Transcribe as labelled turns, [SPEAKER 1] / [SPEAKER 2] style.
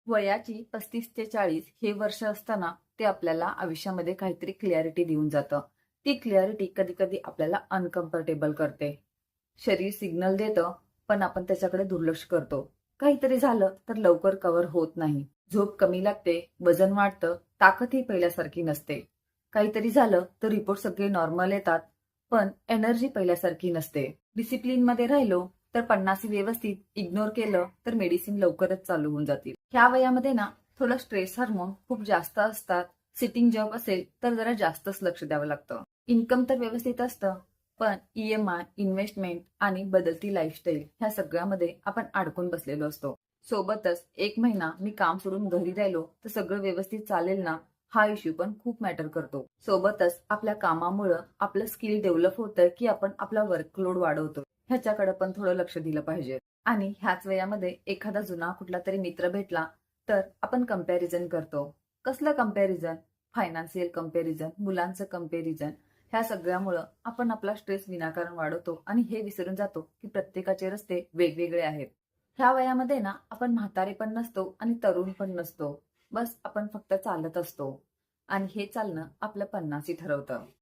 [SPEAKER 1] वयाची 35 ते 40 हे वर्ष असताना ते आपल्याला आयुष्यामध्ये काहीतरी क्लॅरिटी देऊन जातं. ती क्लॅरिटी कधी-कधी आपल्याला अनकम्फर्टेबल करते. शरीर सिग्नल देतं, पण आपण त्याच्याकडे दुर्लक्ष करतो. काहीतरी झालं तर लवकर कव्हर होत नाही. झोप कमी लागते, वजन वाढतं, ताकदही पहिल्यासारखी नसते. काहीतरी झालं तर रिपोर्ट सगळे नॉर्मल येतात, पण एनर्जी पहिल्यासारखी नसते. डिसिप्लिनमध्ये राहिलो तर 50 व्यवस्थित इग्नोर केलं तर मेडिसिन लवकरच चालू होऊन जातील. ह्या वयामध्ये ना थोडं स्ट्रेस हार्मोन खूप जास्त असतात. सिटिंग जॉब असेल तर जरा जास्तच लक्ष द्यावं लागतं. इन्कम तर व्यवस्थित असतं, पण EMI, इन्व्हेस्टमेंट आणि बदलती लाईफस्टाईल ह्या सगळ्यामध्ये आपण अडकून बसलेलो असतो. सोबतच 1 महिना मी काम सोडून घरी राहिलो तर सगळं व्यवस्थित चालेल ना, हा इश्यू पण खूप मॅटर करतो. सोबतच आपल्या कामामुळं आपलं स्किल डेव्हलप होतं की आपण आपला वर्कलोड वाढवतो, ह्याच्याकडे पण थोडं लक्ष दिलं पाहिजे. आणि ह्याच वयामध्ये एखादा जुना कुठला तरी मित्र भेटला तर आपण कंपॅरिझन करतो. कसलं कंपॅरिझन? फायनान्शियल कंपॅरिझन, मुलांचं कंपॅरिझन. ह्या सगळ्यामुळं आपण आपला स्ट्रेस विनाकारण वाढवतो आणि हे विसरून जातो की प्रत्येकाचे रस्ते वेगवेगळे आहेत. ह्या वयामध्ये ना आपण म्हातारे पण नसतो आणि तरुण पण नसतो. बस आपण फक्त चालत असतो आणि हे चालणं आपलं 50 ठरवतं.